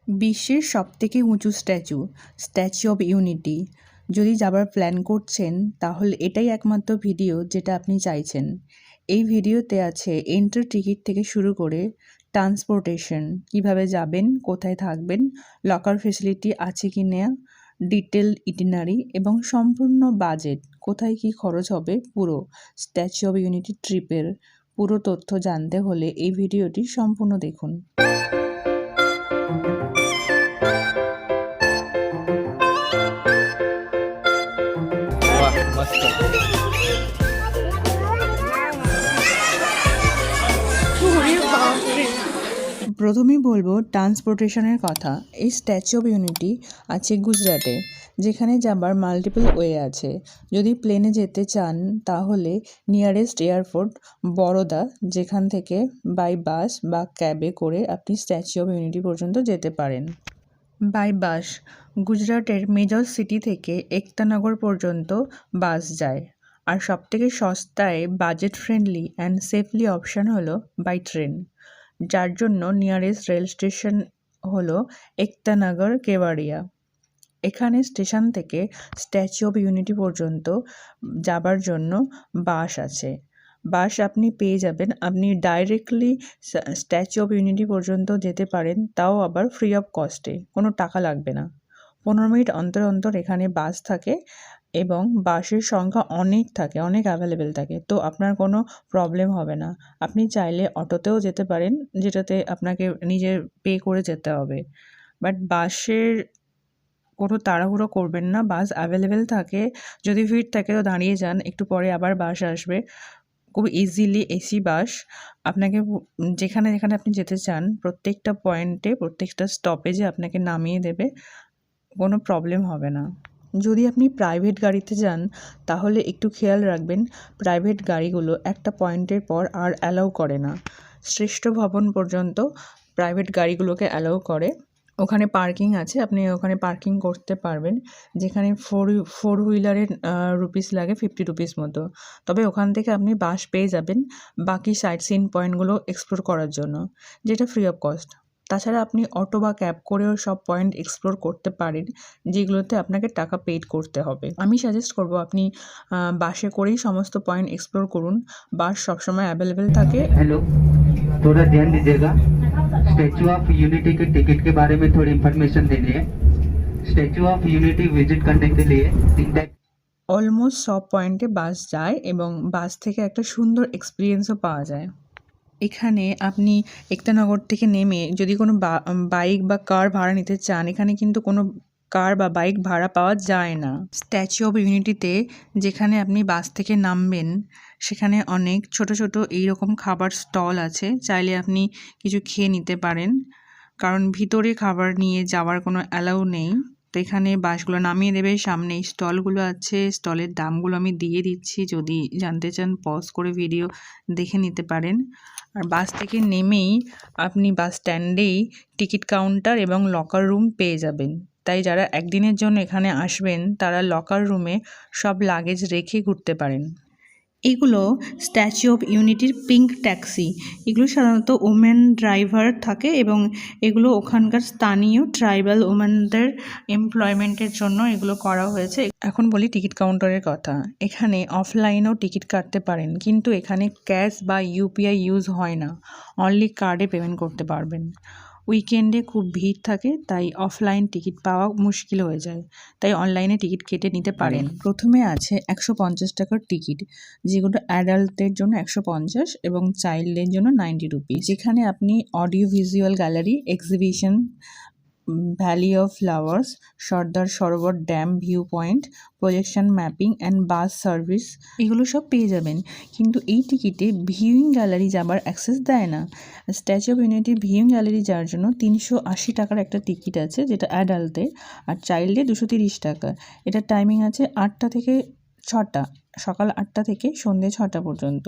বিশ্বের সবথেকে উঁচু স্ট্যাচু অব ইউনিটি। যদি যাবার প্ল্যান করছেন তাহলে এটাই একমাত্র ভিডিও যেটা আপনি চাইছেন। এই ভিডিওতে আছে এন্ট্রি টিকিট থেকে শুরু করে ট্রান্সপোর্টেশন, কিভাবে যাবেন, কোথায় থাকবেন, লকার ফেসিলিটি আছে কি না, ডিটেল ইটিনারি এবং সম্পূর্ণ বাজেট, কোথায় কি খরচ হবে, পুরো স্ট্যাচু অব ইউনিটি ট্রিপের পুরো তথ্য জানতে হলে এই ভিডিওটি সম্পূর্ণ দেখুন। वाह मस्त। প্রথমেই বলবো ট্রান্সপোর্টেশনের কথা। এই স্ট্যাচু অব ইউনিটি আছে গুজরাটে, যেখানে যাবার মাল্টিপল ওয়ে আছে। যদি প্লেনে যেতে চান তাহলে নিয়ারেস্ট এয়ারপোর্ট বরোদা, যেখান থেকে বাই বাস বা ক্যাবে করে আপনি স্ট্যাচু অব ইউনিটি পর্যন্ত যেতে পারেন। বাই বাস গুজরাটের মেজর সিটি থেকে একতানগর পর্যন্ত বাস যায়। আর সবথেকে সস্তায় budget friendly and safely option হলো বাই ট্রেন, যার জন্য নিয়ারেস্ট রেল স্টেশন হলো একতানগর কেওয়াড়িয়া। এখানে স্টেশন থেকে স্ট্যাচু অব ইউনিটি পর্যন্ত যাবার জন্য বাস আছে। বাস আপনি পেয়ে যাবেন, আপনি ডাইরেক্টলি স্ট্যাচু অব ইউনিটি পর্যন্ত যেতে পারেন, তাও আবার ফ্রি অফ কস্টে, কোনো টাকা লাগবে না। 15 মিনিট অন্তর অন্তর এখানে বাস থাকে এবং বাসের সংখ্যা অনেক থাকে, অনেক অ্যাভেলেবেল থাকে, তো আপনার কোনো প্রবলেম হবে না। আপনি চাইলে অটোতেও যেতে পারেন, যেটাতে আপনাকে নিজের পে করে যেতে হবে। বাট বাসের কোনো তাড়াহুড়ো করবেন না, বাস অ্যাভেলেবেল থাকে। যদি ভিড় থাকে তো দাঁড়িয়ে যান, একটু পরে আবার বাস আসবে। খুব ইজিলি এসি বাস আপনাকে যেখানে যেখানে আপনি যেতে চান প্রত্যেকটা পয়েন্টে, প্রত্যেকটা স্টপেজে আপনাকে নামিয়ে দেবে, কোনো প্রবলেম হবে না। যদি আপনি প্রাইভেট গাড়িতে যান তাহলে একটু খেয়াল রাখবেন, প্রাইভেট গাড়িগুলো একটা পয়েন্টের পর আর অ্যালাউ করে না। শ্রেষ্ঠ ভবন পর্যন্ত প্রাইভেট গাড়িগুলোকে অ্যালাউ করে। ওখানে পার্কিং আছে, আপনি ওখানে পার্কিং করতে পারবেন, যেখানে ফোর হুইলারের রুপিস লাগে 50 রুপিস মতো। তবে ওখান থেকে আপনি বাস পেয়ে যাবেন বাকি সাইট সিন পয়েন্টগুলো এক্সপ্লোর করার জন্য, যেটা ফ্রি অফ কস্ট। তাছাড়া আপনি অটো বা ক্যাব করেও সব পয়েন্ট এক্সপ্লোর করতে পারেন, যেগুলোতে আপনাকে টাকা পেড করতে হবে। আমি সাজেস্ট করব আপনি বাসে করেই সমস্ত পয়েন্ট এক্সপ্লোর করুন। বাস সবসময় অ্যাভেলেবেল থাকে। हेलो, थोड़ा ध्यान दीजिएगा। स्टैचू ऑफ यूनिटी के टिकट के बारे में थोड़ी इंफॉर्मेशन देनी है। स्टैचू ऑफ यूनिटी विजिट करने के लिए অলমোস্ট সব পয়েন্টে বাস যায় এবং বাস থেকে একটা সুন্দর এক্সপিরিয়েন্সও পাওয়া যায়। এখানে আপনি একতানগর থেকে নেমে যদি কোনো বাইক বা কার ভাড়া নিতে চান, এখানে কিন্তু কোনো কার বা বাইক ভাড়া পাওয়া যায় না। স্ট্যাচু অব ইউনিটিতে যেখানে আপনি বাস থেকে নামবেন সেখানে অনেক ছোট ছোট এইরকম খাবার স্টল আছে, চাইলে আপনি কিছু খেয়ে নিতে পারেন, কারণ ভিতরে খাবার নিয়ে যাওয়ার কোনো অ্যালাউ নেই। তো এখানে বাসগুলো নামিয়ে দেবে, সামনে স্টলগুলো আছে, স্টলের দামগুলো আমি দিয়ে দিচ্ছি, যদি জানতে চান পজ করে ভিডিও দেখে নিতে পারেন। আর বাস থেকে নেমেই আপনি বাস স্ট্যান্ডেই টিকিট কাউন্টার এবং লকার রুম পেয়ে যাবেন। তাই যারা একদিনের জন্য এখানে আসবেন তারা লকার রুমে সব লাগেজ রেখে ঘুরতে পারেন। এগুলো স্ট্যাচু অব ইউনিটির পিঙ্ক ট্যাক্সি। এগুলো সাধারণত ওমেন ড্রাইভার থাকে এবং এগুলো ওখানকার স্থানীয় ট্রাইবাল ওমেনদের এমপ্লয়মেন্টের জন্য এগুলো করা হয়েছে। এখন বলি টিকিট কাউন্টারের কথা। এখানে অফলাইনেও টিকিট কাটতে পারেন, কিন্তু এখানে ক্যাশ বা ইউপিআই ইউজ হয় না, অনলি কার্ডে পেমেন্ট করতে পারবেন। উইকেন্ডে খুব ভিড় থাকে, তাই অফলাইন টিকিট পাওয়া মুশকিল হয়ে যায়, তাই অনলাইনে টিকিট কেটে নিতে পারেন। প্রথমে আছে 150 টাকার টিকিট, যেগুলো অ্যাডাল্টদের জন্য 150 এবং চাইল্ডদের জন্য 90 রুপিস। যেখানে আপনি audio visual gallery, exhibition, valley of flowers, Sardar Sarovar dam view point, projection mapping and bus service এগুলো সব পেয়ে যাবেন। কিন্তু এই টিকিটে ভিউইং গ্যালারি যাবার অ্যাক্সেস দেয় না। স্ট্যাচু অফ ইউনিটির ভিউইং গ্যালারি যাওয়ার জন্য 380 টাকার একটা টিকিট আছে, যেটা অ্যাডাল্টদের, আর চাইল্ডে 230 টাকা। এটার টাইমিং আছে 8টা থেকে 6টা, সকাল 8টা থেকে সন্ধ্যে 6টা পর্যন্ত।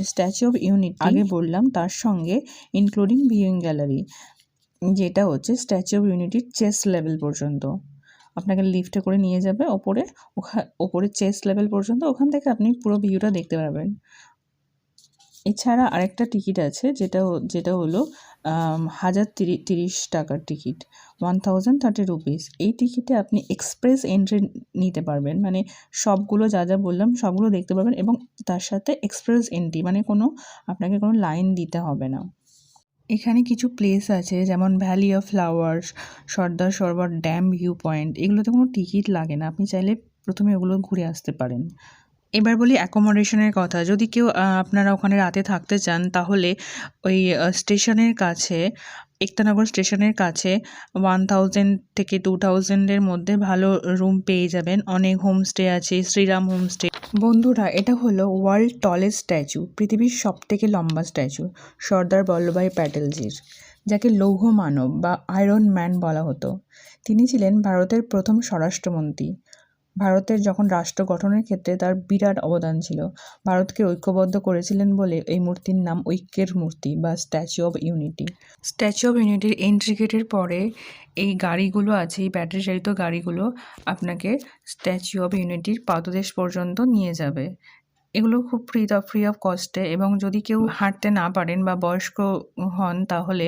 স্ট্যাচু অফ ইউনিটি আগে বললাম, তার সঙ্গে ইনক্লুডিং ভিউইং গ্যালারি, যেটা হচ্ছে স্ট্যাচু অফ ইউনিটির চেস্ট লেভেল পর্যন্ত। আপনাকে লিফটে করে নিয়ে যাবে ওপরে চেস্ট লেভেল পর্যন্ত, ওখান থেকে আপনি পুরো ভিউটা দেখতে পারবেন। এছাড়া আরেকটা টিকিট আছে, যেটা হলো 1,030 টাকার টিকিট, 1030 রুপিস। এই টিকিটে আপনি এক্সপ্রেস এন্ট্রি নিতে পারবেন, মানে সবগুলো যা যা বললাম সবগুলো দেখতে পারবেন, এবং তার সাথে এক্সপ্রেস এন্ট্রি মানে আপনাকে কোনো লাইন দিতে হবে না। এখানে কিছু প্লেস আছে যেমন valley of flowers, Sardar Sarovar dam view point, এগুলোতে কোনো টিকিট লাগে না, আপনি চাইলে প্রথমে ওগুলো ঘুরে আসতে পারেন। এবার বলি অ্যাকোমোডেশনের কথা। যদি কেউ আপনারা ওখানে রাতে থাকতে চান তাহলে ওই স্টেশনের কাছে, একতানগর স্টেশনের কাছে 1000 থেকে 2000-এর মধ্যে ভালো রুম পেয়ে যাবেন। অনেক হোমস্টে আছে, শ্রীরাম হোমস্টে। বন্ধুরা, এটা হলো ওয়ার্ল্ড টলেস্ট স্ট্যাচু, পৃথিবীর সবথেকে লম্বা স্ট্যাচু সর্দার বল্লভভাই প্যাটেলজির, যাকে লৌহ মানব বা আয়রন ম্যান বলা হতো। তিনি ছিলেন ভারতের প্রথম স্বরাষ্ট্রমন্ত্রী। ভারতের যখন রাষ্ট্র গঠনের ক্ষেত্রে তার বিরাট অবদান ছিল। ভারতকে ঐক্যবদ্ধ করেছিলেন বলে এই মূর্তির নাম ঐক্যের মূর্তি বা statue of unity. Statue of ইউনিটির এন্ট্রি গেটের পরে এই গাড়িগুলো আছে, এই ব্যাটারি চালিত গাড়িগুলো আপনাকে স্ট্যাচু অব ইউনিটির পাদদেশ পর্যন্ত নিয়ে যাবে। এগুলো খুব ফ্রি অফ কস্টে, এবং যদি কেউ হাঁটতে না পারেন বা বয়স্ক হন তাহলে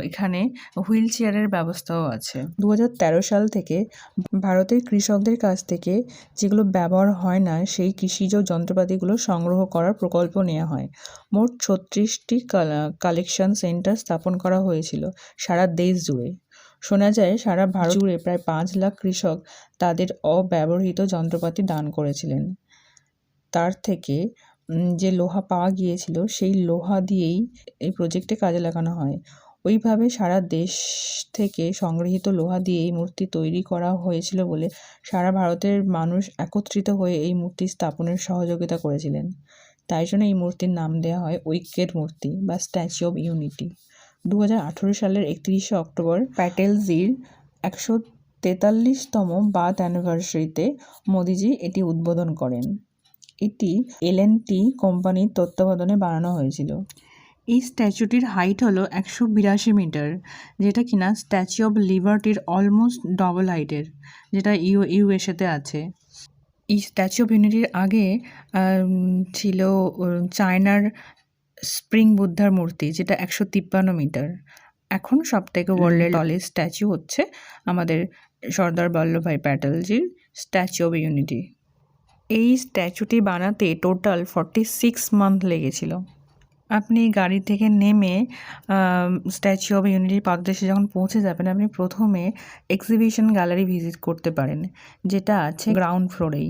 এখানে হুইল চেয়ারের ব্যবস্থাও আছে। 2013 সাল থেকে ভারতের কৃষকদের কাছ থেকে যেগুলো ব্যবহার হয় না সেই কৃষিজ যন্ত্রপাতিগুলো সংগ্রহ করার প্রকল্প নেওয়া হয়। মোট 36টি কালেকশন সেন্টার স্থাপন করা হয়েছিল সারা দেশ জুড়ে। শোনা যায় সারা ভারত জুড়ে প্রায় 5 লাখ কৃষক তাদের অব্যবহৃত যন্ত্রপাতি দান করেছিলেন। তার থেকে যে লোহা পাওয়া গিয়েছিল সেই লোহা দিয়েই এই প্রজেক্টে কাজে লাগানো হয়। ওইভাবে সারা দেশ থেকে সংগৃহীত লোহা দিয়ে এই মূর্তি তৈরি করা হয়েছিল বলে সারা ভারতের মানুষ একত্রিত হয়ে এই মূর্তি স্থাপনের সহযোগিতা করেছিলেন। তাই জন্য এই মূর্তির নাম দেওয়া হয় ঐক্যের মূর্তি বা স্ট্যাচু অব ইউনিটি। 2018 সালের 31শে অক্টোবর প্যাটেলজির 143তম বার্থ অ্যানিভার্সারিতে মোদিজি এটি উদ্বোধন করেন। এটি L&T কোম্পানির তত্ত্বাবধানে বানানো হয়েছিল। এই স্ট্যাচুটির হাইট হলো 182 মিটার, যেটা কিনা স্ট্যাচু অব লিবার্টির অলমোস্ট ডবল হাইটের, যেটা ইউএসএতে আছে। এই স্ট্যাচু অব ইউনিটির আগে ছিল চায়নার স্প্রিং বুদ্ধার মূর্তি, যেটা 153 মিটার। এখন সবথেকে ওয়ার্ল্ডের টলেস্ট স্ট্যাচু হচ্ছে আমাদের Sardar Vallabhbhai প্যাটেলজির statue of unity. এই স্ট্যাচুটি বানাতে টোটাল 46 মান্থ লেগেছিল। আপনি গাড়ি থেকে নেমে স্ট্যাচু অব ইউনিটির পাদদেশে যখন পৌঁছে যাবেন, আপনি প্রথমে এক্সিবিশন গ্যালারি ভিজিট করতে পারেন, যেটা আছে গ্রাউন্ড ফ্লোরেই।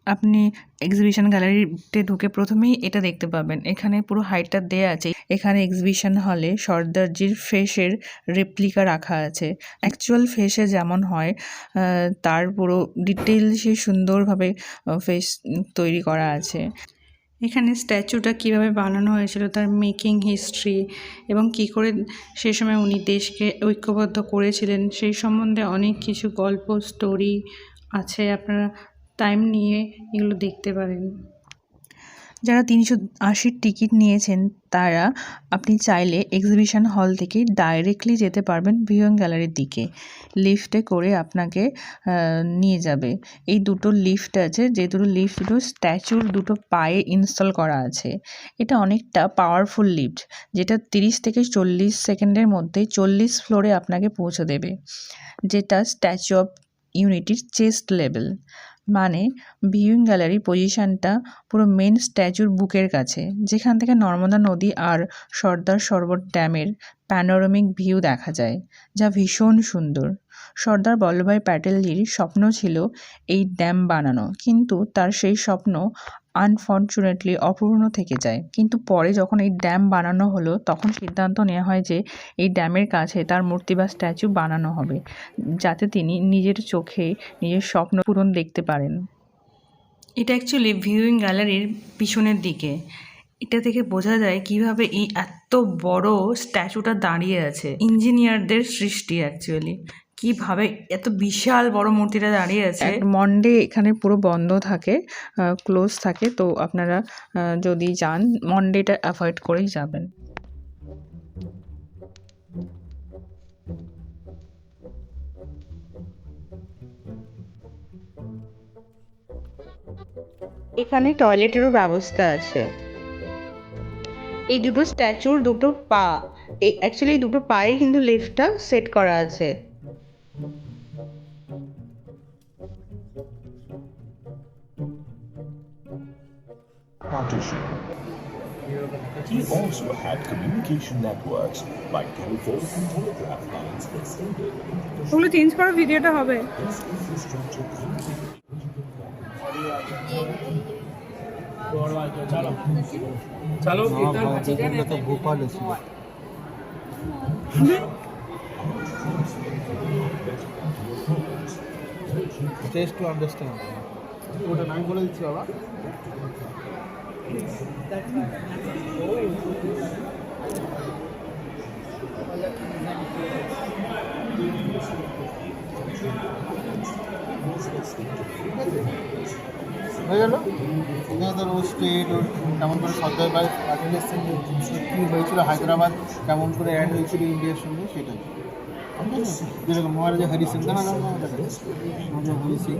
আপনি এক্সিবিশন গ্যালারিতে ঢুকে প্রথমেই এটা দেখতে পাবেন, এখানে পুরো হাইটটা দেয়া আছে। এখানে এক্সিবিশন হলে সর্দারজির ফেসের রেপ্লিকা রাখা আছে। অ্যাকচুয়াল ফেসে যেমন হয় তার পুরো ডিটেলসে সুন্দরভাবে ফেস তৈরি করা আছে। এখানে স্ট্যাচুটা কিভাবে বানানো হয়েছিল, তার মেকিং হিস্ট্রি, এবং কী করে সে সময় উনি দেশকে ঐক্যবদ্ধ করেছিলেন সেই সম্বন্ধে অনেক কিছু গল্প, স্টোরি আছে। আপনারা টাইম নিয়ে এগুলো দেখতে পারেন। যারা 380 টিকিট নিয়েছেন তারা আপনি চাইলে এক্সিবিশন হল থেকে ডাইরেক্টলি যেতে পারবেন ভিউইং গ্যালারির দিকে। লিফটে করে আপনাকে নিয়ে যাবে। এই দুটো লিফট আছে, যে দুটো স্ট্যাচুর দুটো পায়ে ইনস্টল করা আছে। এটা অনেকটা পাওয়ারফুল লিফট, যেটা 30 থেকে 40 সেকেন্ডের মধ্যে 40 ফ্লোরে আপনাকে পৌঁছে দেবে, যেটা স্ট্যাচু অব ইউনিটির চেস্ট লেভেল। মানে ভিউইং গ্যালারি পজিশনটা পুরো মেন স্ট্যাচুর বুকের কাছে, যেখান থেকে নর্মদা নদী আর সর্দার সরোবর ড্যামের প্যানোরামিক ভিউ দেখা যায়, যা ভীষণ সুন্দর। সর্দার বল্লভভাই প্যাটেলজির স্বপ্ন ছিল এই ড্যাম বানানো, কিন্তু তার সেই স্বপ্ন আনফর্চুনেটলি অপূর্ণ থেকে যায়। কিন্তু পরে যখন এই ড্যাম বানানো হলো তখন সিদ্ধান্ত নেওয়া হয় যে এই ড্যামের কাছে তার মূর্তি বা স্ট্যাচু বানানো হবে, যাতে তিনি নিজের চোখে নিজের স্বপ্ন পূরণ দেখতে পারেন। এটা অ্যাকচুয়ালি ভিউইং গ্যালারির পিছনের দিকে। এটা থেকে বোঝা যায় কিভাবে এই এত বড় স্ট্যাচুটা দাঁড়িয়ে আছে। ইঞ্জিনিয়ারদের সৃষ্টি অ্যাকচুয়ালি, কিভাবে এত বিশাল বড় মূর্তিটা দাঁড়িয়ে আছে। মন্ডে এখানে পুরো বন্ধ থাকে, ক্লোজ থাকে, তো আপনারা যদি যান মন্ডেটা অ্যাভয়েড করেই যাবেন। এখানে টয়লেটেরও ব্যবস্থা আছে। এই দুটো স্ট্যাচুর দুটো পা এই অ্যাকচুয়ালি দুটো পায়ে কিন্তু লিফটটা সেট করা আছে। partition. He also had communication networks like telephone and telegraph lines extended into ওগুলো চেঞ্জ করো, ভিডিওটা হবে। this infrastructure তো ভোপাল ছিল। Just to understand. ওটা আমি বলে দিচ্ছি বাবা। হয়ে গেল। এখানে ধর ও স্টেট ওর কেমন করে সরকার বাই কী হয়েছিল, হায়দ্রাবাদ কেমন করে অ্যাড হয়েছিল ইন্ডিয়ার সঙ্গে সেটাই। যেরকম মহারাজা হরি সিং জানা যাবে মহারাজা হরি সিং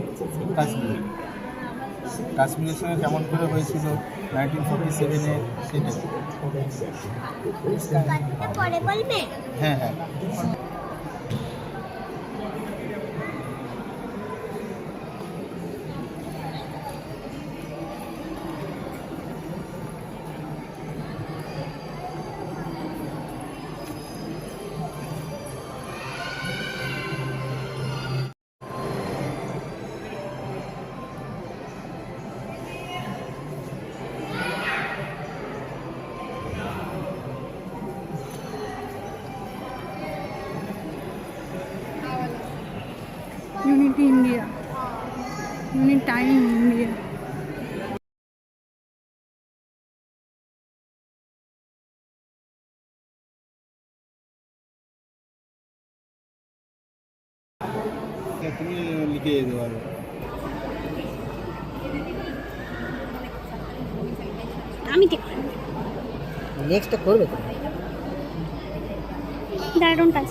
কাশ্মীরের সঙ্গে কেমন করে হয়েছিল 1947-এ সেটাই। হ্যাঁ হ্যাঁ। Unity India, unit time India. তুমি লিখে দিতে পারো। আমি ঠিক নেক্সট করবে তো দারুণ কাজ।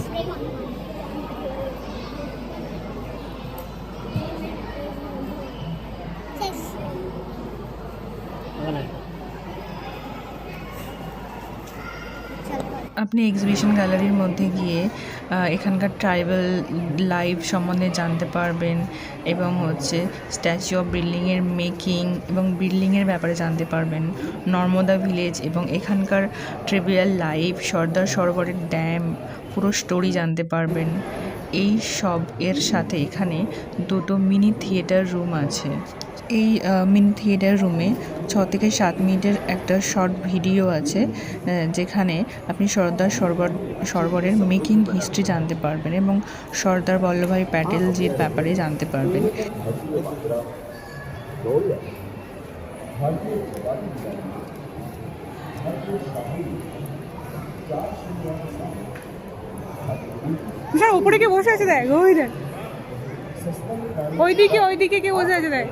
আপনি এক্সিবিশন গ্যালারির মধ্যে গিয়ে এখানকার ট্রাইবাল লাইফ সম্বন্ধে জানতে পারবেন এবং হচ্ছে স্ট্যাচু অফ বিল্ডিংয়ের মেকিং এবং বিল্ডিংয়ের ব্যাপারে জানতে পারবেন, নর্মদা ভিলেজ এবং এখানকার ট্রিভিয়াল লাইফ, সর্দার সরোবরের ড্যাম পুরো স্টোরি জানতে পারবেন। এই সব এর সাথে এখানে দুটো মিনি থিয়েটার রুম আছে। এই মিনি থিয়েটার রুমে 6 থেকে 7 মিনিটের একটা শর্ট ভিডিও আছে, যেখানে আপনি সর্দার সরোবরের মেকিং হিস্ট্রি জানতে পারবেন এবং সর্দার বল্লভভাই প্যাটেলজির ব্যাপারে জানতে পারবেন। স্যার উপরে কে বসে আছে দেখ, ওই দেখ ওইদিকে কে বসে আছে দেখ।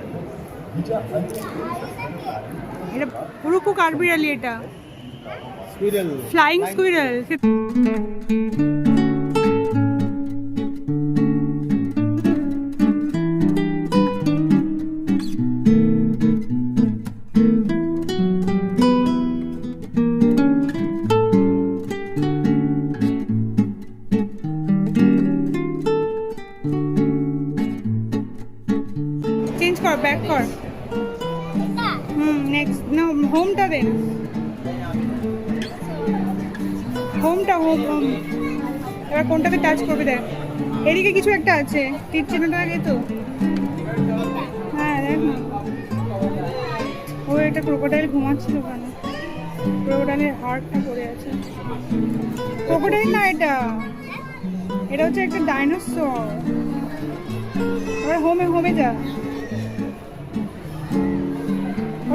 এটা রুকু কাঠবিড়ালি, এটা ফ্লাইং স্কুইরেল। চেঞ্জ কর, ব্যাক কর। নেক্সট না, হোমটা দেন, হোমটা হোম। এবার কোনটাকে টাচ করবে দেখ, এদিকে কিছু একটা আছে, তীর চিহ্নটা আগে তো। হ্যাঁ দেখ না, ও এটা ক্রোকোডাইল ঘুমাচ্ছিল কেন? ক্রোকোডাইলের হাড়টা পড়ে আছে। ক্রোকোডাইল না, এটা হচ্ছে একটা ডাইনোসর। এবার হোমে যা।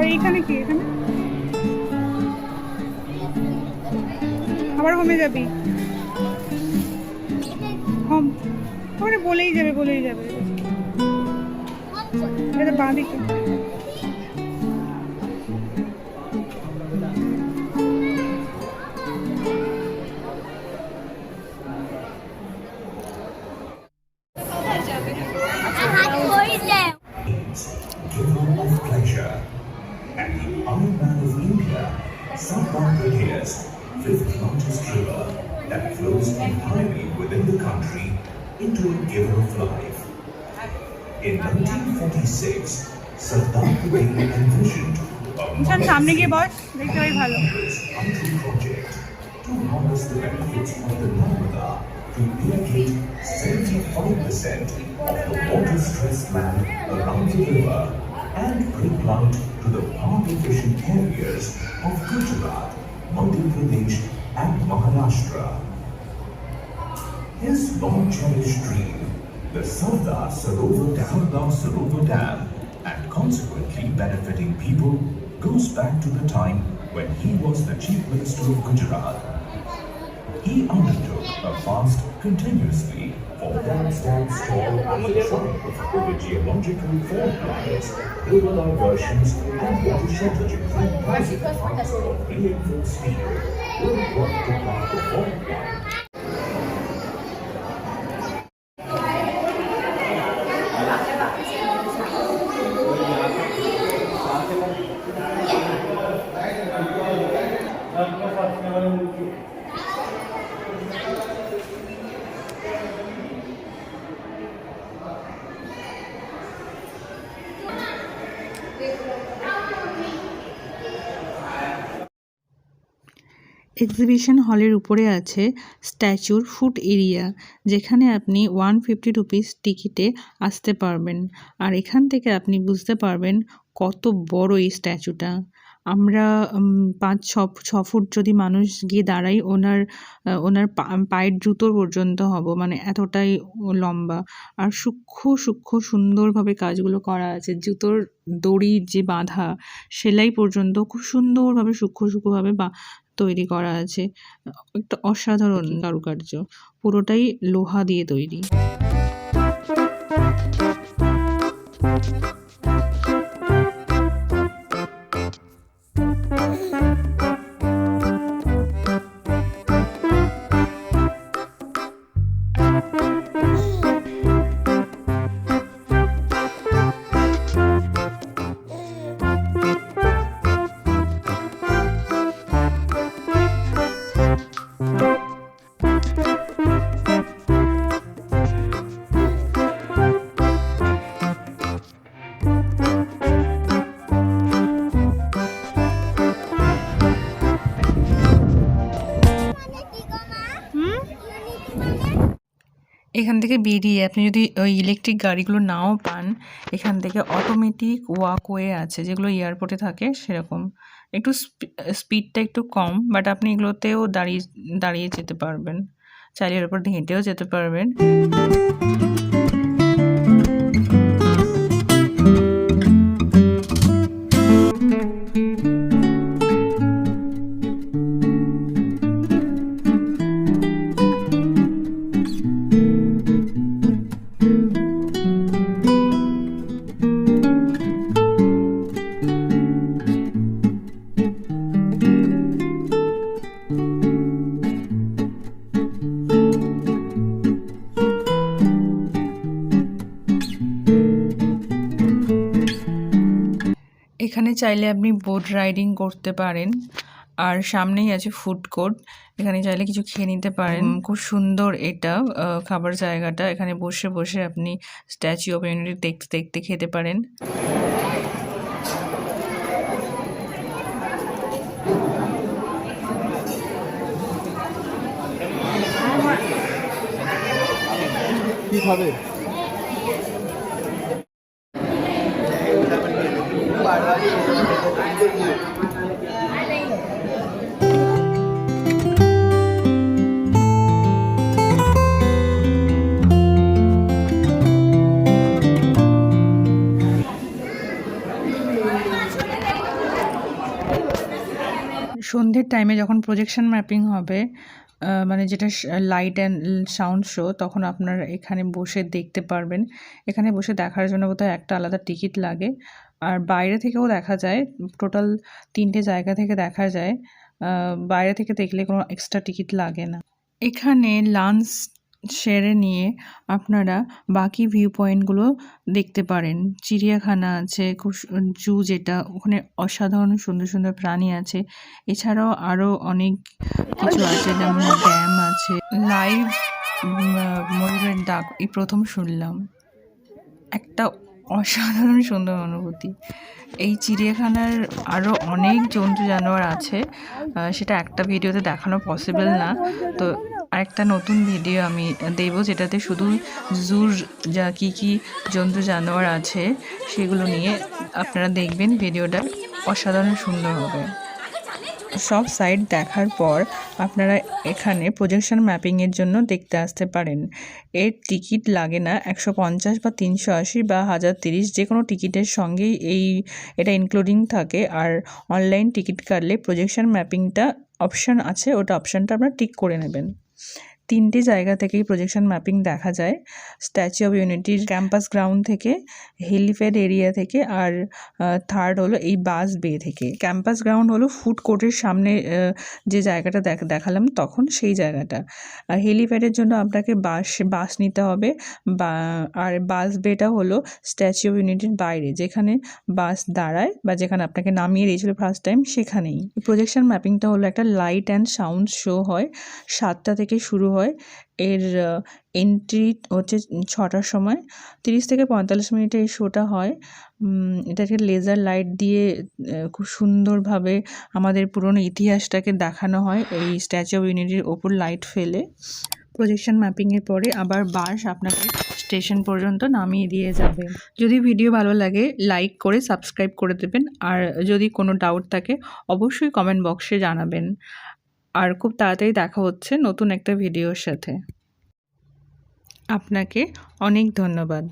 আর এইখানে কি? এখানে আবার হোমে যাবি। হোম ওখানে বলেই যাবে। এটা বাঁ দিকে। of pleasure. And the Iron Man of India, Sardar Brigadiers, 5th largest river. country into a giver of life. In 1946, Sardar Patel envisioned a ঈশান সামনে গিয়ে বস, দেখতে পাই ভালো। country project to harness the benefits of the Narmada to irrigate 75% of the water-stressed land around the river and bring light to the farm-efficient areas of Gujarat, Madhya Pradesh and Maharashtra. His long-cherished dream, the Sardar Sarovar Dam, and consequently benefiting people, goes back to the time when he was the Chief Minister of Gujarat. He undertook a fast continuously for that stands tall as a triumph over geological fault lines, river diversions, and water shortages in thousands of meaningful steel will work to plant the fault line. Exhibition হলের উপরে আছে স্ট্যাচুর foot area, যেখানে আপনি 150 rupees টিকিটে আসতে পারবেন। আর এখান থেকে আপনি বুঝতে পারবেন কত বড় এই স্ট্যাচুটা। আমরা 5-6 ফুট যদি মানুষ গিয়ে দাঁড়াই, ওনার পায়ের জুতোর পর্যন্ত হব, মানে এতটাই লম্বা। আর সূক্ষ্ম সুন্দরভাবে কাজগুলো করা আছে। জুতোর দড়ি যে বাঁধা, সেলাই পর্যন্ত খুব সুন্দরভাবে সূক্ষ্মভাবে তৈরি করা আছে। একটা অসাধারণ কারুকার্য, পুরোটাই লোহা দিয়ে তৈরি। এখান থেকে বেরিয়ে আপনি যদি ওই ইলেকট্রিক গাড়িগুলো নাও পান, এখান থেকে অটোমেটিক ওয়াকওয়ে আছে, যেগুলো এয়ারপোর্টে থাকে সেরকম। একটু স্পিডটা একটু কম, বাট আপনি এগুলোতেও দাঁড়িয়ে যেতে পারবেন, চাইলে এর উপর হেঁটেও যেতে পারবেন। এখানে চাইলে আপনি বোট রাইডিং করতে পারেন, আর সামনেই আছে ফুড কোর্ট, এখানে চাইলে কিছু খেয়ে নিতে পারেন। খুব সুন্দর এটা খাবার জায়গাটা, এখানে বসে বসে আপনি স্ট্যাচু অফ ইউনিটি দেখতে দেখতে খেতে পারেন। কি খাবে? সন্ধ্যের টাইমে যখন প্রজেকশন ম্যাপিং হবে, মানে যেটা লাইট অ্যান্ড সাউন্ড শো, তখন আপনারা এখানে বসে দেখতে পারবেন। এখানে বসে দেখার জন্য বোধহয় একটা আলাদা টিকিট লাগে, আর বাইরে থেকেও দেখা যায়। টোটাল 3টে জায়গা থেকে দেখা যায়। বাইরে থেকে দেখলে কোনো এক্সট্রা টিকিট লাগে না। এখানে লাঞ্চ সেরে নিয়ে আপনারা বাকি ভিউ পয়েন্টগুলো দেখতে পারেন। চিড়িয়াখানা আছে, খুব জু, যেটা ওখানে অসাধারণ সুন্দর সুন্দর প্রাণী আছে। এছাড়াও আরও অনেক কিছু আছে, যেমন ড্যাম আছে, লাইভ ময়ূরের ডাক এই প্রথম শুনলাম। একটা অসাধারণ সুন্দর অনুভূতি। এই চিড়িয়াখানার আরও অনেক জন্তু জানোয়ার আছে, সেটা একটা ভিডিওতে দেখানো পসিবল না। তো আরেকটা নতুন ভিডিও আমি দেব, যেটাতে শুধু জুর যা কী জন্তু জানোয়ার আছে সেগুলো নিয়ে আপনারা দেখবেন। ভিডিওটা অসাধারণ সুন্দর হবে। সব সাইট দেখার পর আপনারা এখানে প্রজেকশন ম্যাপিংয়ের জন্য দেখতে আসতে পারেন। এর টিকিট লাগে না, 150 বা 380 বা 1030 যে কোনো টিকিটের সঙ্গেই এটা ইনক্লুডিং থাকে। আর অনলাইন টিকিট কাটলে প্রজেকশন ম্যাপিংটা অপশান আছে, ওটা অপশানটা আপনারা টিক করে নেবেন। 3টে জায়গা থেকেই প্রজেকশন ম্যাপিং দেখা যায়, স্ট্যাচু অফ ইউনিটির ক্যাম্পাস গ্রাউন্ড থেকে, হেলিপ্যাড এরিয়া থেকে, আর থার্ড হলো এই বাস বে থেকে। ক্যাম্পাস গ্রাউন্ড হলো ফুড কোর্টের সামনে যে জায়গাটা দেখালাম তখন সেই জায়গাটা। আর হেলিপ্যাডের জন্য আপনাকে বাস নিতে হবে, আর বাস বেটা হলো স্ট্যাচু অফ ইউনিটির বাইরে, যেখানে বাস দাঁড়ায় বা যেখানে আপনাকে নামিয়ে দিয়েছিল ফার্স্ট টাইম সেখানেই। প্রজেকশন ম্যাপিংটা হলো একটা লাইট অ্যান্ড সাউন্ড শো হয়, 7টা থেকে শুরু হয়। এর এন্ট্রি হচ্ছে 6টার সময়, 30 থেকে 45 মিনিটে এই শোটা হয়। এটাকে লেজার লাইট দিয়ে খুব সুন্দরভাবে আমাদের পুরনো ইতিহাসটাকে দেখানো হয় এই স্ট্যাচু অফ ইউনিটির ওপর লাইট ফেলে। প্রজেকশন ম্যাপিংয়ের পরে আবার বাস আপনাকে স্টেশন পর্যন্ত নামিয়ে দিয়ে যাবে। যদি ভিডিও ভালো লাগে লাইক করে সাবস্ক্রাইব করে দেবেন, আর যদি কোনো ডাউট থাকে অবশ্যই কমেন্ট বক্সে জানাবেন। আর খুব তাড়াতাড়ি দেখা হচ্ছে নতুন একটা ভিডিওর সাথে। আপনাকে অনেক ধন্যবাদ।